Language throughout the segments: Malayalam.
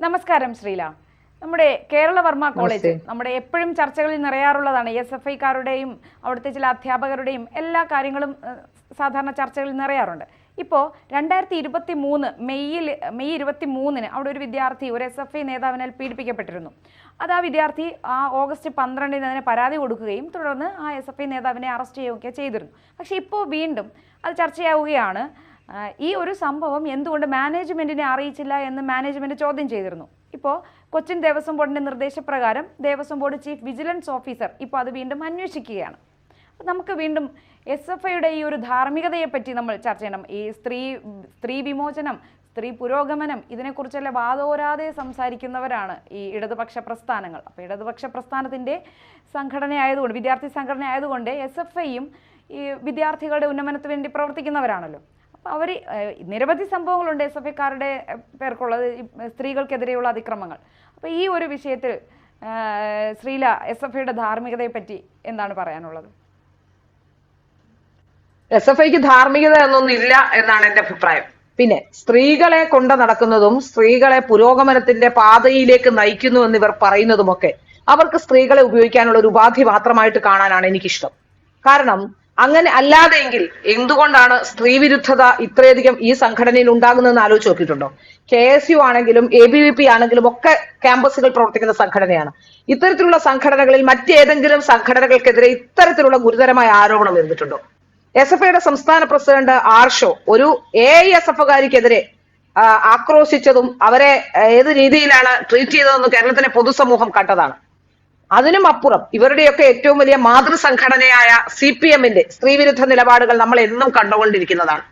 നമസ്കാരം ശ്രീല. നമ്മുടെ കേരളവർമ്മ കോളേജ് നമ്മുടെ എപ്പോഴും ചർച്ചകളിൽ നിറയാറുള്ളതാണ്. SFIക്കാരുടെയും അവിടുത്തെ ചില അധ്യാപകരുടെയും എല്ലാ കാര്യങ്ങളും സാധാരണ ചർച്ചകളിൽ നിറയാറുണ്ട്. ഇപ്പോൾ 2023 മെയ് 23 അവിടെ ഒരു വിദ്യാർത്ഥി ഒരു SFI നേതാവിനാൽ പീഡിപ്പിക്കപ്പെട്ടിരുന്നു. അത് ആ വിദ്യാർത്ഥി ഓഗസ്റ്റ് 12 അതിന് പരാതി കൊടുക്കുകയും തുടർന്ന് ആ SFI നേതാവിനെ അറസ്റ്റ് ചെയ്യുകയൊക്കെ ചെയ്തിരുന്നു. പക്ഷേ ഇപ്പോൾ വീണ്ടും അത് ചർച്ചയാവുകയാണ്. ഈ ഒരു സംഭവം എന്തുകൊണ്ട് മാനേജ്മെൻറ്റിനെ അറിയിച്ചില്ല എന്ന് മാനേജ്മെൻറ്റ് ചോദ്യം ചെയ്തിരുന്നു. ഇപ്പോൾ കൊച്ചിൻ ദേവസ്വം ബോർഡിൻ്റെ നിർദ്ദേശപ്രകാരം Devaswom board chief vigilance officer ഇപ്പോൾ അത് വീണ്ടും അന്വേഷിക്കുകയാണ്. നമുക്ക് വീണ്ടും SFIയുടെ ഈ ഒരു ധാർമ്മികതയെപ്പറ്റി നമ്മൾ ചർച്ച ചെയ്യണം. ഈ സ്ത്രീ വിമോചനം, സ്ത്രീ പുരോഗമനം, ഇതിനെക്കുറിച്ചെല്ലാം വാതോരാതെ സംസാരിക്കുന്നവരാണ് ഈ ഇടതുപക്ഷ പ്രസ്ഥാനങ്ങൾ. അപ്പോൾ ഇടതുപക്ഷ പ്രസ്ഥാനത്തിൻ്റെ സംഘടനയായതുകൊണ്ട്, വിദ്യാർത്ഥി സംഘടന ആയതുകൊണ്ട് SFIയും ഈ വിദ്യാർത്ഥികളുടെ ഉന്നമനത്തിന് വേണ്ടി പ്രവർത്തിക്കുന്നവരാണല്ലോ. അപ്പോൾ അവർ നിരവധി സംഭവങ്ങളുണ്ട് SFIക്കാരുടെ പേർക്കുള്ളത്, സ്ത്രീകൾക്കെതിരെയുള്ള അതിക്രമങ്ങൾ. അപ്പോൾ ഈ ഒരു വിഷയത്തിൽ ശ്രീല, SFIയുടെ ധാർമ്മികതയെപ്പറ്റി എന്താണ് പറയാനുള്ളത്? SFIക്ക് ധാർമ്മികത എന്നൊന്നും ഇല്ല എന്നാണ് എന്റെ അഭിപ്രായം. പിന്നെ സ്ത്രീകളെ കൊണ്ട് നടക്കുന്നതും സ്ത്രീകളെ പുരോഗമനത്തിന്റെ പാതയിലേക്ക് നയിക്കുന്നു എന്നിവർ പറയുന്നതുമൊക്കെ അവർക്ക് സ്ത്രീകളെ ഉപയോഗിക്കാനുള്ള ഒരു ഉപാധി മാത്രമായിട്ട് കാണാനാണ് എനിക്കിഷ്ടം. കാരണം അങ്ങനെ അല്ലാതെയെങ്കിൽ എന്തുകൊണ്ടാണ് സ്ത്രീവിരുദ്ധത ഇത്രയധികം ഈ സംഘടനയിൽ ഉണ്ടാകുന്നതെന്ന് ആലോചിച്ച് നോക്കിയിട്ടുണ്ടോ? KSU ആണെങ്കിലും ABVP ആണെങ്കിലും ഒക്കെ ക്യാമ്പസുകൾ പ്രവർത്തിക്കുന്ന സംഘടനയാണ്. ഇത്തരത്തിലുള്ള സംഘടനകളിൽ മറ്റേതെങ്കിലും സംഘടനകൾക്കെതിരെ ഇത്തരത്തിലുള്ള ഗുരുതരമായ ആരോപണം വരുന്നിട്ടുണ്ടോ? SFIയുടെ സംസ്ഥാന പ്രസിഡന്റ് ആർഷോ ഒരു AISFകാരിക്കെതിരെ ആക്രോശിച്ചതും അവരെ ഏത് രീതിയിലാണ് ട്രീറ്റ് ചെയ്തതെന്ന് കേരളത്തിലെ പൊതുസമൂഹം കണ്ടതാണ്. അതിനും അപ്പുറം ഇവരുടെയൊക്കെ ഏറ്റവും വലിയ മാതൃസംഘടനയായ CPMന്റെ സ്ത്രീവിരുദ്ധ നിലപാടുകൾ നമ്മൾ എന്നും കണ്ടുകൊണ്ടിരിക്കുന്നതാണ്.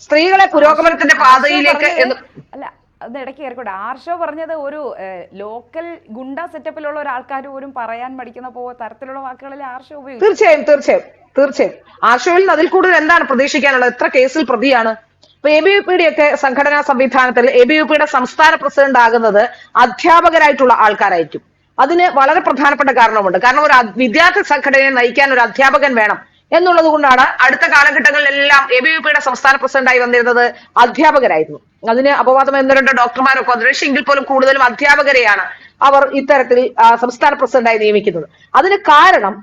സ്ത്രീകളെ പുരോഗമനത്തിന്റെ പാതയിലേക്ക് അല്ല, അത് ഇടയ്ക്ക് കയറിക്കൂടെ. ആർഷോ പറഞ്ഞത് ഒരു ലോക്കൽ ഗുണ്ട സെറ്റപ്പിലുള്ള ഒരാൾക്കാർ പോലും പറയാൻ മടിക്കുന്ന തരത്തിലുള്ള വാക്കുകളിൽ ആർഷോ ഉപയോഗിക്കും. തീർച്ചയായും ആർഷോയിൽ നിന്ന് അതിൽ കൂടുതൽ എന്താണ് പ്രതീക്ഷിക്കാനുള്ളത്? എത്ര കേസിൽ പ്രതിയാണ്? ഇപ്പൊ ABVPയുടെ ഒക്കെ സംഘടനാ സംവിധാനത്തിൽ ABVPയുടെ സംസ്ഥാന പ്രസിഡന്റ് ആകുന്നത് അധ്യാപകരായിട്ടുള്ള ആൾക്കാരായിരിക്കും. അതിന് വളരെ പ്രധാനപ്പെട്ട കാരണമുണ്ട്. കാരണം ഒരു വിദ്യാർത്ഥി സംഘടനയെ നയിക്കാൻ ഒരു അധ്യാപകൻ വേണം എന്നുള്ളത് കൊണ്ടാണ് അടുത്ത കാലഘട്ടങ്ങളിലെല്ലാം ABVPയുടെ സംസ്ഥാന പ്രസിഡന്റായി വന്നിരുന്നത് അധ്യാപകരായിരുന്നു. അതിന് അപവാദം 1-2 ഡോക്ടർമാരൊക്കെ വന്നു. എങ്കിൽ പോലും കൂടുതലും അധ്യാപകരെയാണ് അവർ ഇത്തരത്തിൽ സംസ്ഥാന പ്രസിഡന്റായി നിയമിക്കുന്നത്. അതിന്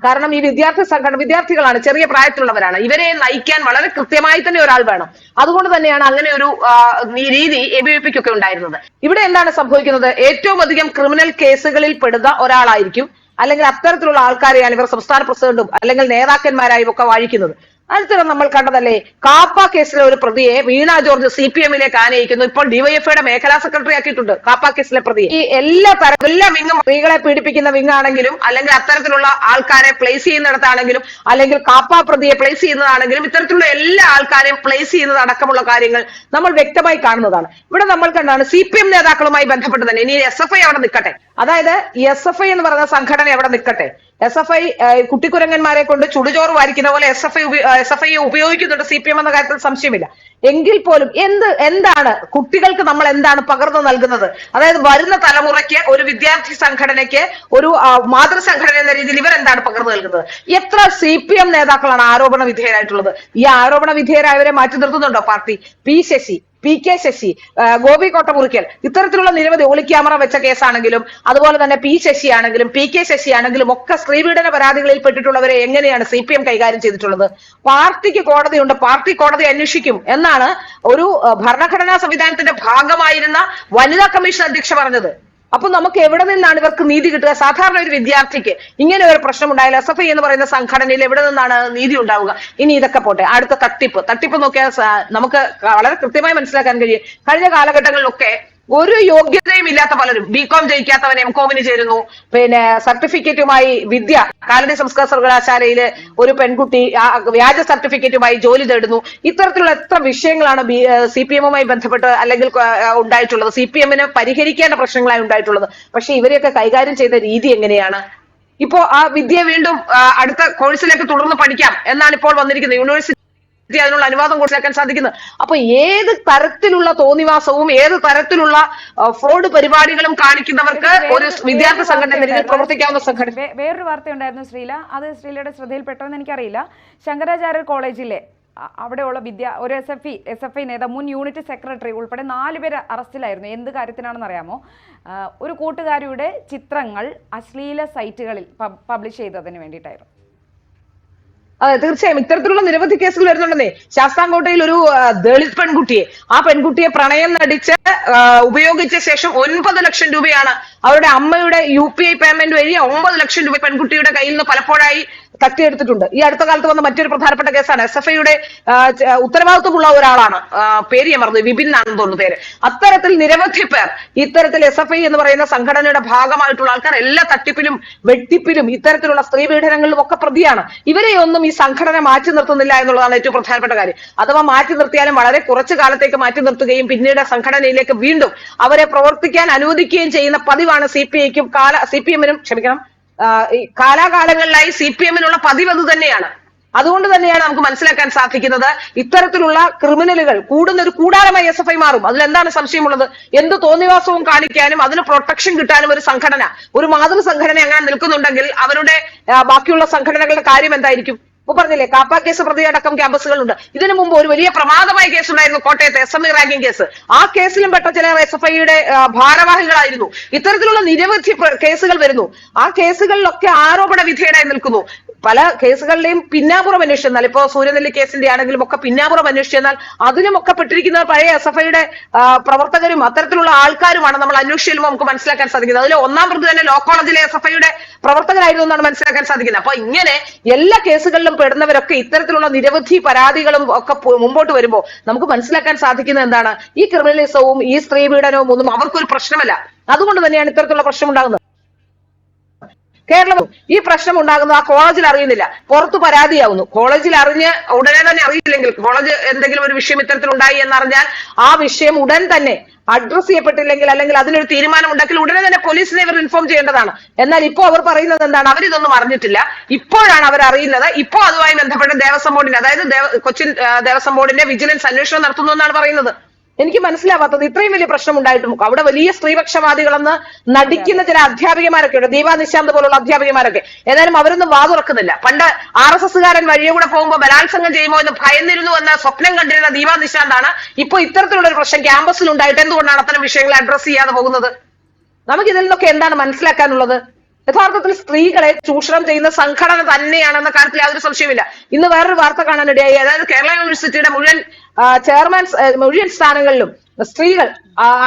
കാരണം ഈ വിദ്യാർത്ഥി സംഘടന വിദ്യാർത്ഥികളാണ്, ചെറിയ പ്രായത്തിലുള്ളവരാണ്. ഇവരെ നയിക്കാൻ വളരെ കൃത്യമായി തന്നെ ഒരാൾ വേണം. അതുകൊണ്ട് തന്നെയാണ് അങ്ങനെ ഒരു രീതി ABVPക്കൊക്കെ ഉണ്ടായിരുന്നത്. ഇവിടെ എന്താണ് സംഭവിക്കുന്നത്? ഏറ്റവും അധികം ക്രിമിനൽ കേസുകളിൽ പെടുന്ന ഒരാളായിരിക്കും, അല്ലെങ്കിൽ അത്തരത്തിലുള്ള ആൾക്കാരെയാണ് ഇവർ സംസ്ഥാന പ്രസിഡന്റും അല്ലെങ്കിൽ നേതാക്കന്മാരായും ഒക്കെ വാഴിക്കുന്നത്. അടുത്തിടെ നമ്മൾ കണ്ടതല്ലേ, കാപ്പ കേസിലെ ഒരു പ്രതിയെ വീണ ജോർജ് CPMലേക്ക് ആനയിക്കുന്നു. ഇപ്പോൾ DYFIയുടെ മേഖലാ സെക്രട്ടറി ആക്കിയിട്ടുണ്ട് കാപ്പ കേസിലെ പ്രതിയെ. ഈ എല്ലാ വിങ്ങും സ്ത്രീകളെ പീഡിപ്പിക്കുന്ന വിങ്ങാണെങ്കിലും, അല്ലെങ്കിൽ അത്തരത്തിലുള്ള ആൾക്കാരെ പ്ലേസ് ചെയ്യുന്നിടത്താണെങ്കിലും, അല്ലെങ്കിൽ കാപ്പ പ്രതിയെ പ്ലേസ് ചെയ്യുന്നതാണെങ്കിലും, ഇത്തരത്തിലുള്ള എല്ലാ ആൾക്കാരെയും പ്ലേസ് ചെയ്യുന്നത് അടക്കമുള്ള കാര്യങ്ങൾ നമ്മൾ വ്യക്തമായി കാണുന്നതാണ്. ഇവിടെ നമ്മൾ കണ്ടാണ് CPM നേതാക്കളുമായി ബന്ധപ്പെട്ട് തന്നെ ഇനി SFI അവിടെ നിൽക്കട്ടെ, അതായത് SFI എന്ന് പറയുന്ന സംഘടന എവിടെ നിൽക്കട്ടെ. SFI കുട്ടിക്കുരങ്ങന്മാരെ കൊണ്ട് ചുടുചോറ് വാരിക്കുന്ന പോലെ SFI ഉപയോഗിക്കുന്നുണ്ട് CPM എന്ന കാര്യത്തിൽ സംശയമില്ല. എങ്കിൽ പോലും എന്താണ് കുട്ടികൾക്ക് നമ്മൾ എന്താണ് പകർന്നു നൽകുന്നത്? അതായത് വരുന്ന തലമുറയ്ക്ക് ഒരു വിദ്യാർത്ഥി സംഘടനയ്ക്ക് ഒരു മാതൃസംഘടന എന്ന രീതിയിൽ ഇവരെന്താണ് പകർന്നു നൽകുന്നത്? എത്ര CPM നേതാക്കളാണ് ആരോപണ വിധേയരായിട്ടുള്ളത്? ഈ ആരോപണ വിധേയരായവരെ മാറ്റി നിർത്തുന്നുണ്ടോ പാർട്ടി? PK ശശി, ഗോപി കോട്ടമുറിക്കൽ, ഇത്തരത്തിലുള്ള നിരവധി ഒളിക്യാമറ വെച്ച കേസാണെങ്കിലും, അതുപോലെ തന്നെ ശശി ആണെങ്കിലും PK ശശി ആണെങ്കിലും ഒക്കെ സ്ത്രീപീഡന പരാതികളിൽ പെട്ടിട്ടുള്ളവരെ എങ്ങനെയാണ് CPM കൈകാര്യം ചെയ്തിട്ടുള്ളത്? പാർട്ടിക്ക് കോടതിയുണ്ട്, പാർട്ടി കോടതി അന്വേഷിക്കും എന്നാണ് ഒരു ഭരണഘടനാ സംവിധാനത്തിന്റെ ഭാഗമായിരുന്ന വനിതാ കമ്മീഷൻ അധ്യക്ഷ പറഞ്ഞത്. അപ്പൊ നമുക്ക് എവിടെ നിന്നാണ് ഇവർക്ക് നീതി കിട്ടുക? സാധാരണ ഒരു വിദ്യാർത്ഥിക്ക് ഇങ്ങനെ ഒരു പ്രശ്നം ഉണ്ടായാൽ SFI എന്ന് പറയുന്ന സംഘടനയിൽ എവിടെ നിന്നാണ് നീതി ഉണ്ടാവുക? ഇനി ഇതൊക്കെ പോട്ടെ, അടുത്ത തട്ടിപ്പ് നോക്കിയാൽ നമുക്ക് വളരെ കൃത്യമായി മനസ്സിലാക്കാൻ കഴിയും. കഴിഞ്ഞ കാലഘട്ടങ്ങളിലൊക്കെ ഒരു യോഗ്യതയും ഇല്ലാത്ത പലരും, BCom ജയിക്കാത്തവൻ MCOമിന് ചേരുന്നു. പിന്നെ സർട്ടിഫിക്കറ്റുമായി കാലടി സംസ്കൃത സർവകലാശാലയില് ഒരു പെൺകുട്ടി വ്യാജ സർട്ടിഫിക്കറ്റുമായി ജോലി തേടുന്നു. ഇത്തരത്തിലുള്ള എത്ര വിഷയങ്ങളാണ് CPMുമായി ബന്ധപ്പെട്ട് അല്ലെങ്കിൽ ഉണ്ടായിട്ടുള്ളത്, CPMന് പരിഹരിക്കേണ്ട പ്രശ്നങ്ങളായി ഉണ്ടായിട്ടുള്ളത്. പക്ഷെ ഇവരെയൊക്കെ കൈകാര്യം ചെയ്ത രീതി എങ്ങനെയാണ്? ഇപ്പോ ആ വിദ്യ വീണ്ടും അടുത്ത കോഴ്സിലേക്ക് തുടർന്ന് പഠിക്കാം എന്നാണ് ഇപ്പോൾ വന്നിരിക്കുന്നത്. യൂണിവേഴ്സിറ്റി അതിനുള്ള അനുവാദം കൊടുക്കാൻ സാധിക്കുന്നത്. അപ്പൊ ഏത് തരത്തിലുള്ള തോന്നിവാസവും ഏത് തരത്തിലുള്ള ഫ്രോഡ് പരിപാടികളും കാണിക്കുന്നവർക്ക് ഒരു വിദ്യാർത്ഥി സംഘടന പ്രവർത്തിക്കാവുന്ന സംഘടന. വേറൊരു വാർത്ത ഉണ്ടായിരുന്നു ശ്രീല, അത് ശ്രീലയുടെ ശ്രദ്ധയിൽപ്പെട്ടോന്ന് എനിക്കറിയില്ല. ശങ്കരാചാര്യ കോളേജിലെ അവിടെയുള്ള ഒരു എസ് എഫ് ഐ നേതാവ് മുൻ യൂണിറ്റ് സെക്രട്ടറി ഉൾപ്പെടെ 4 പേര് അറസ്റ്റിലായിരുന്നു. എന്ത് കാര്യത്തിനാണെന്ന് അറിയാമോ? ഒരു കൂട്ടുകാരിയുടെ ചിത്രങ്ങൾ അശ്ലീല സൈറ്റുകളിൽ പബ്ലിഷ് ചെയ്തതിന് വേണ്ടിയിട്ടായിരുന്നു. അതെ, തീർച്ചയായും ഇത്തരത്തിലുള്ള നിരവധി കേസുകൾ വരുന്നുണ്ടെന്നേ. ശാസ്താംകോട്ടയിൽ ഒരു ദളിത് ആ പെൺകുട്ടിയെ പ്രണയം നടിച്ച് ഉപയോഗിച്ച ശേഷം 9 ലക്ഷം രൂപയാണ് അവരുടെ അമ്മയുടെ UPI പേയ്മെന്റ് വഴി 9 ലക്ഷം രൂപ പെൺകുട്ടിയുടെ കയ്യിൽ നിന്ന് പലപ്പോഴായി തട്ടിയെടുത്തിട്ടുണ്ട്. ഈ അടുത്ത കാലത്ത് വന്ന മറ്റൊരു പ്രധാനപ്പെട്ട കേസാണ്. SFIയുടെ ഉത്തരവാദിത്വമുള്ള ഒരാളാണ്, പേര് ഞാൻ മറന്നു, വിപിൻ ആണെന്ന് തോന്നുന്നു പേര്. അത്തരത്തിൽ നിരവധി പേർ ഇത്തരത്തിൽ SFI എന്ന് പറയുന്ന സംഘടനയുടെ ഭാഗമായിട്ടുള്ള ആൾക്കാർ എല്ലാ തട്ടിപ്പിലും വെട്ടിപ്പിലും ഇത്തരത്തിലുള്ള സ്ത്രീ പീഡനങ്ങളിലും ഒക്കെ പ്രതിയാണ്. ഇവരെയൊന്നും ഈ സംഘടന മാറ്റി നിർത്തുന്നില്ല എന്നുള്ളതാണ് ഏറ്റവും പ്രധാനപ്പെട്ട കാര്യം. അഥവാ മാറ്റി നിർത്തിയാലും വളരെ കുറച്ചു കാലത്തേക്ക് മാറ്റി നിർത്തുകയും പിന്നീട് സംഘടനയിലേക്ക് വീണ്ടും അവരെ പ്രവർത്തിക്കാൻ അനുവദിക്കുകയും ചെയ്യുന്ന പതിവാണ് CPIക്കും CPM-നും കാലാകാലങ്ങളിലായി CPM-നുള്ള പതിവ് അത് തന്നെയാണ്. അതുകൊണ്ട് തന്നെയാണ് നമുക്ക് മനസ്സിലാക്കാൻ സാധിക്കുന്നത് ഇത്തരത്തിലുള്ള ക്രിമിനലുകൾ കൂടുന്ന ഒരു കൂടാരമായി SFI മാറും. അതിലെന്താണ് സംശയമുള്ളത്? എന്ത് തോന്നിവാസവും കാണിക്കാനും അതിന് പ്രൊട്ടക്ഷൻ കിട്ടാനും ഒരു സംഘടന, ഒരു മാതൃ സംഘടന അങ്ങനെ നിൽക്കുന്നുണ്ടെങ്കിൽ അവരുടെ ബാക്കിയുള്ള സംഘടനകളുടെ കാര്യം എന്തായിരിക്കും? ഇപ്പൊ പറഞ്ഞില്ലേ, കാപ്പ കേസ് പ്രതിയടക്കം ക്യാമ്പസുകളുണ്ട്. ഇതിനു മുമ്പ് ഒരു വലിയ പ്രമാദമായ കേസുണ്ടായിരുന്നു, കോട്ടയത്തെ SME റാങ്കിംഗ് കേസ്. ആ കേസിലും പെട്ട ചില SFIയുടെ ഭാരവാഹികളായിരുന്നു. ഇത്തരത്തിലുള്ള നിരവധി കേസുകൾ വരുന്നു. ആ കേസുകളിലൊക്കെ ആരോപണ വിധേയനായി നിൽക്കുന്നു. പല കേസുകളിലെയും പിന്നാമ്പുറം അന്വേഷിച്ചെന്നാൽ, ഇപ്പോ സൂര്യനെല്ലി കേസിന്റെ ആണെങ്കിലും ഒക്കെ പിന്നാമ്പുറം അന്വേഷിച്ചെന്നാൽ അതിലുമൊക്കെ പെട്ടിരിക്കുന്ന പഴയ SFIയുടെ പ്രവർത്തകരും അത്തരത്തിലുള്ള ആൾക്കാരുമാണ് നമ്മൾ അന്വേഷിച്ച് ചെല്ലുമ്പോൾ നമുക്ക് മനസ്സിലാക്കാൻ സാധിക്കുന്നത്. അതിൽ ഒന്നാം പ്രതി തന്നെ ലോ കോളേജിലെ SFIയുടെ പ്രവർത്തകരായിരുന്നു എന്നാണ് മനസ്സിലാക്കാൻ സാധിക്കുന്നത്. അപ്പൊ ഇങ്ങനെ എല്ലാ കേസുകളിലും പെടുന്നവരൊക്കെ ഇത്തരത്തിലുള്ള നിരവധി പരാതികളും ഒക്കെ മുമ്പോട്ട് വരുമ്പോൾ നമുക്ക് മനസ്സിലാക്കാൻ സാധിക്കുന്നത് എന്താണ്? ഈ ക്രിമിനലിസവും ഈ സ്ത്രീ പീഡനവും ഒന്നും അവർക്കൊരു പ്രശ്നമല്ല. അതുകൊണ്ട് തന്നെയാണ് ഇത്തരത്തിലുള്ള പ്രശ്നം ഉണ്ടാകുന്നത്. കേരളം ഈ പ്രശ്നം ഉണ്ടാകുന്നത് ആ കോളേജിൽ അറിയുന്നില്ല, പുറത്ത് പരാതിയാവുന്നു. കോളേജിൽ അറിഞ്ഞ് ഉടനെ തന്നെ അറിയില്ലെങ്കിൽ, കോളേജ് എന്തെങ്കിലും ഒരു വിഷയം ഇത്തരത്തിൽ ഉണ്ടായി എന്നറിഞ്ഞാൽ ആ വിഷയം ഉടൻ തന്നെ അഡ്രസ് ചെയ്യപ്പെട്ടില്ലെങ്കിൽ അല്ലെങ്കിൽ അതിനൊരു തീരുമാനം ഉണ്ടാക്കി ഉടനെ തന്നെ പോലീസിനെ ഇവർ ഇൻഫോം ചെയ്യേണ്ടതാണ്. എന്നാൽ ഇപ്പോൾ അവർ പറയുന്നത് എന്താണ്? അവരിതൊന്നും അറിഞ്ഞിട്ടില്ല, ഇപ്പോഴാണ് അവർ അറിയുന്നത്. ഇപ്പോൾ അതുമായി ബന്ധപ്പെട്ട ദേവസ്വം ബോർഡിന്റെ, അതായത് കൊച്ചിൻ ദേവസ്വം ബോർഡിന്റെ വിജിലൻസ് അന്വേഷണം നടത്തുന്നു എന്നാണ് പറയുന്നത്. എനിക്ക് മനസ്സിലാവാത്തത് ഇത്രയും വലിയ പ്രശ്നം ഉണ്ടായിട്ടും അവിടെ വലിയ സ്ത്രീപക്ഷവാദികളെന്ന് നടിക്കുന്ന ചില അധ്യാപികമാരൊക്കെ ഉണ്ട്, ദീപാ നിശാന്ത് പോലുള്ള അധ്യാപികമാരൊക്കെ. ഏതായാലും അവരൊന്നും വാതുറക്കുന്നില്ല. പണ്ട് RSSകാരൻ വഴിയെ കൂടെ പോകുമ്പോൾ ബലാത്സംഗം ചെയ്യുമോ എന്ന് ഭയന്നിരുന്നു എന്ന സ്വപ്നം കണ്ടിരുന്ന ദീപാ നിശാന്താണ് ഇപ്പോൾ ഇത്തരത്തിലുള്ള ഒരു പ്രശ്നം ക്യാമ്പസിൽ ഉണ്ടായിട്ട് എന്തുകൊണ്ടാണ് അത്തരം വിഷയങ്ങൾ അഡ്രസ് ചെയ്യാതെ പോകുന്നത്? നമുക്ക് ഇതിൽ നിന്നൊക്കെ എന്താണ് മനസ്സിലാക്കാനുള്ളത്? യഥാർത്ഥത്തിൽ സ്ത്രീകളെ ചൂഷണം ചെയ്യുന്ന സംഘടന തന്നെയാണെന്ന കാര്യത്തിൽ യാതൊരു സംശയമില്ല. ഇന്ന് വേറൊരു വാർത്ത കാണാനിടയായി. അതായത് കേരള യൂണിവേഴ്സിറ്റിയുടെ മുഴുവൻ സ്ഥാനങ്ങളിലും സ്ത്രീകൾ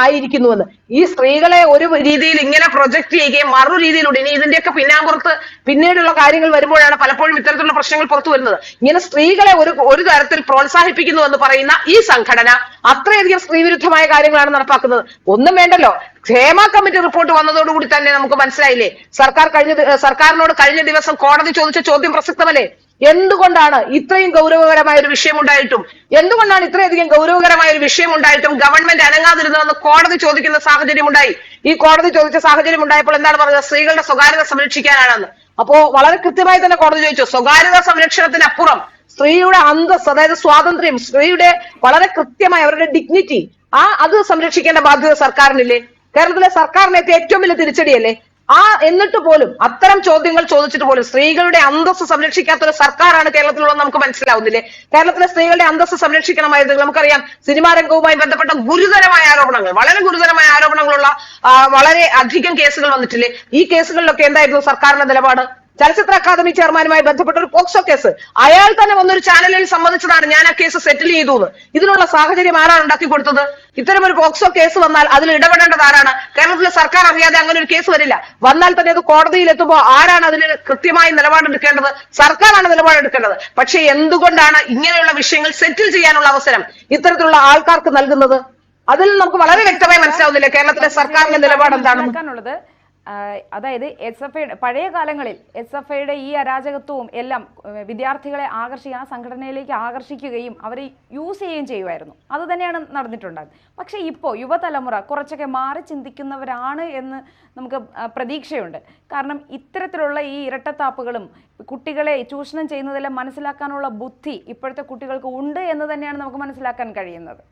ആയിരിക്കുന്നുവെന്ന്. ഈ സ്ത്രീകളെ ഒരു രീതിയിൽ ഇങ്ങനെ പ്രൊജക്ട് ചെയ്യുകയും മറു രീതിയിലൂടെ ഇനി ഇതിന്റെയൊക്കെ പിന്നാമ്പുറത്ത് പിന്നീടുള്ള കാര്യങ്ങൾ വരുമ്പോഴാണ് പലപ്പോഴും ഇത്തരത്തിലുള്ള പ്രശ്നങ്ങൾ പുറത്തു വരുന്നത്. ഇങ്ങനെ സ്ത്രീകളെ ഒരു തരത്തിൽ പ്രോത്സാഹിപ്പിക്കുന്നു എന്ന് പറയുന്ന ഈ സംഘടന അത്രയധികം സ്ത്രീവിരുദ്ധമായ കാര്യങ്ങളാണ് നടപ്പാക്കുന്നത്. ഒന്നും വേണ്ടല്ലോ, ക്ഷേമ കമ്മിറ്റി റിപ്പോർട്ട് വന്നതോടുകൂടി തന്നെ നമുക്ക് മനസ്സിലായില്ലേ, സർക്കാരിനോട് കഴിഞ്ഞ ദിവസം കോടതി ചോദിച്ച ചോദ്യം പ്രസക്തമല്ലേ? എന്തുകൊണ്ടാണ് ഇത്രയും ഗൗരവകരമായ ഒരു വിഷയം ഉണ്ടായിട്ടും ഗവൺമെന്റ് അനങ്ങാതിരുന്നതെന്ന് കോടതി ചോദിക്കുന്ന സാഹചര്യം ഉണ്ടായി. ഈ കോടതി ചോദിച്ച സാഹചര്യം ഉണ്ടായപ്പോൾ എന്താണ് പറഞ്ഞത്? സ്ത്രീകളുടെ സ്വകാര്യത സംരക്ഷിക്കാനാണെന്ന്. അപ്പോ വളരെ കൃത്യമായി തന്നെ കോടതി ചോദിച്ചു, സ്വകാര്യത സംരക്ഷണത്തിനപ്പുറം സ്ത്രീയുടെ അന്തസ്, അതായത് സ്വാതന്ത്ര്യം, സ്ത്രീയുടെ വളരെ കൃത്യമായ അവരുടെ ഡിഗ്നിറ്റി, അത് സംരക്ഷിക്കേണ്ട ബാധ്യത സർക്കാരിനില്ലേ? കേരളത്തിലെ സർക്കാരിനെ ഏറ്റവും വലിയ തിരിച്ചടിയല്ലേ? എന്നിട്ട് പോലും അത്തരം ചോദ്യങ്ങൾ ചോദിച്ചിട്ട് പോലും സ്ത്രീകളുടെ അന്തസ്സ് സംരക്ഷിക്കാത്ത ഒരു സർക്കാരാണ് കേരളത്തിലുള്ളത് നമുക്ക് മനസ്സിലാവുന്നില്ലേ? കേരളത്തിലെ സ്ത്രീകളുടെ അന്തസ്സ് സംരക്ഷിക്കണമായിരുന്നു. നമുക്കറിയാം, സിനിമാ രംഗവുമായി ബന്ധപ്പെട്ട ഗുരുതരമായ ആരോപണങ്ങൾ, വളരെ ഗുരുതരമായ ആരോപണങ്ങളുള്ള വളരെ അധികം കേസുകൾ വന്നിട്ടില്ലേ? ഈ കേസുകളിലൊക്കെ എന്തായിരുന്നു സർക്കാരിന്റെ നിലപാട്? ചലച്ചിത്ര അക്കാദമി ചെയർമാനുമായി ബന്ധപ്പെട്ട ഒരു പോക്സോ കേസ് അയാൾ തന്നെ വന്നൊരു ചാനലിൽ സമ്മതിച്ചതാണ്, ഞാൻ ആ കേസ് സെറ്റിൽ ചെയ്തു എന്ന്. ഇതിനുള്ള സാഹചര്യം ആരാണ് ഉണ്ടാക്കി കൊടുത്തത്? ഇത്തരം ഒരു പോക്സോ കേസ് വന്നാൽ അതിൽ ഇടപെടേണ്ടത് ആരാണ്? കേരളത്തിലെ സർക്കാർ അറിയാതെ അങ്ങനെ ഒരു കേസ് വരില്ല. വന്നാൽ തന്നെ അത് കോടതിയിൽ എത്തുമ്പോൾ ആരാണ് അതിന് കൃത്യമായി നിലപാടെടുക്കേണ്ടത്? സർക്കാരാണ് നിലപാടെടുക്കേണ്ടത്. പക്ഷേ എന്തുകൊണ്ടാണ് ഇങ്ങനെയുള്ള വിഷയങ്ങൾ സെറ്റിൽ ചെയ്യാനുള്ള അവസരം ഇത്തരത്തിലുള്ള ആൾക്കാർക്ക് നൽകുന്നത്? അതിൽ നമുക്ക് വളരെ വ്യക്തമായി മനസ്സിലാവുന്നില്ല കേരളത്തിലെ സർക്കാരിന്റെ നിലപാട് എന്താണെന്നുള്ളത്. അതായത് പഴയ കാലങ്ങളിൽ SFIയുടെ ഈ അരാജകത്വവും എല്ലാം വിദ്യാർത്ഥികളെ ആ സംഘടനയിലേക്ക് ആകർഷിക്കുകയും അവരെ യൂസ് ചെയ്യുകയും ചെയ്യുമായിരുന്നു. അത് തന്നെയാണ് നടന്നിട്ടുണ്ടായത്. പക്ഷേ ഇപ്പോൾ യുവതലമുറ കുറച്ചൊക്കെ മാറി ചിന്തിക്കുന്നവരാണ് എന്ന് നമുക്ക് പ്രതീക്ഷയുണ്ട്. കാരണം ഇത്തരത്തിലുള്ള ഈ ഇരട്ടത്താപ്പുകളും കുട്ടികളെ ചൂഷണം ചെയ്യുന്നതെല്ലാം മനസ്സിലാക്കാനുള്ള ബുദ്ധി ഇപ്പോഴത്തെ കുട്ടികൾക്ക് ഉണ്ട് എന്ന് തന്നെയാണ് നമുക്ക് മനസ്സിലാക്കാൻ കഴിയുന്നത്.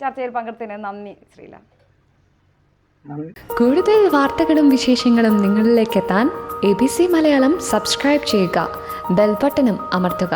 ചർച്ചയിൽ പങ്കെടുത്തതിന് നന്ദി ശ്രീല. കൂടുതൽ വാർത്തകളും വിശേഷങ്ങളും നിങ്ങളിലേക്ക് എത്താൻ ABC മലയാളം സബ്സ്ക്രൈബ് ചെയ്യുക, ബെൽ ബട്ടണും അമർത്തുക.